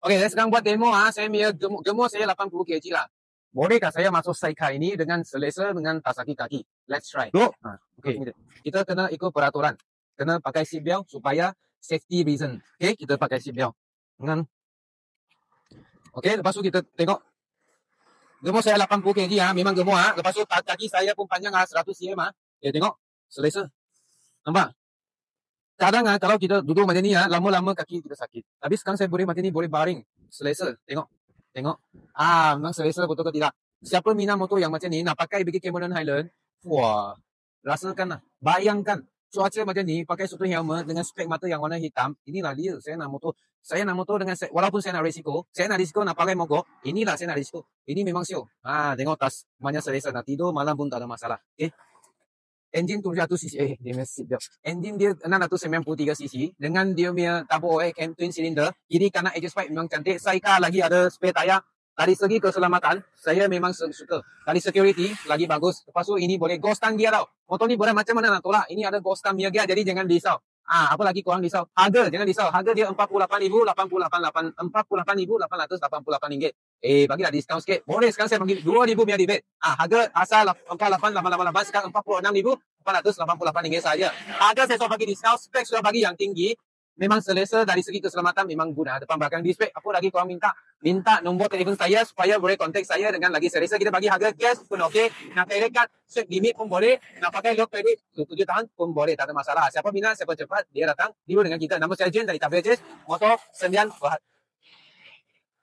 Oke, saya sekarang buat demo saya punya gemuk saya 80 kg lah. Bolehkah saya masuk sidecar ini dengan selesa dengan tak sakit kaki? Let's try. Go. Okey. Kita kena ikut peraturan. Kena pakai seat belt supaya safety reason. Okey, kita pakai seat belt. Dengan okey, lepas tu kita tengok gemuk saya 80 kg memang gemuk Lepas tu kaki saya pun panjang 100 cm Okay, tengok. Selesa. Nampak? Kadang kalau kita duduk macam ni lama-lama kaki kita sakit. Tapi sekarang saya boleh macam ni, boleh baring. Selesa. Tengok. Tengok. Memang selesa betul ke tidak? Siapa minat motor yang macam ni, nak pakai pergi Cameron Highland, wah, rasakan lah. Bayangkan, cuaca macam ni, pakai satu helmet dengan spek mata yang warna hitam, inilah dia. Saya nak motor dengan, walaupun saya nak risiko nak pakai mogok, inilah saya nak risiko. Ini memang show. Tengok tas, banyak selesa. Nak tidur malam pun tak ada masalah. Okay? Engine 700cc, dia punya seat belt. Engine dia 693cc dengan dia punya turbo twin cylinder. Kiri kanan exhaust pipe memang cantik. Sidecar lagi ada spare tayar. Dari segi keselamatan, saya memang suka. Dari security, lagi bagus. Lepas tu ini boleh ghost time gear tau. Motor ni boleh macam mana nak tolak. Ini ada ghost time gear, jadi jangan risau. Apa lagi korang risau? Harga, jangan risau. Harga dia RM48,888 bagilah diskaun sikit. Boleh sekarang saya bagi RM2,000 punya rebate. Harga asal RM48,888, sekarang RM46,888 saja. Harga saya sudah bagi diskaun, spek sudah bagi yang tinggi. Memang selesa dari segi keselamatan, memang guna. Depan belakang display. Apa lagi korang minta? Minta nombor telefon saya supaya boleh kontak saya dengan lagi selesa. Kita bagi harga cash pun okey. Nak credit card, swipe limit pun boleh. Nak pakai low credit 7 tahun pun boleh. Tak ada masalah. Siapa minat, siapa cepat, dia datang. Deal dengan kita. Nama saya Jen dari Tabejes. Motor Sendian Berhad.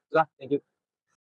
Sudah, thank you.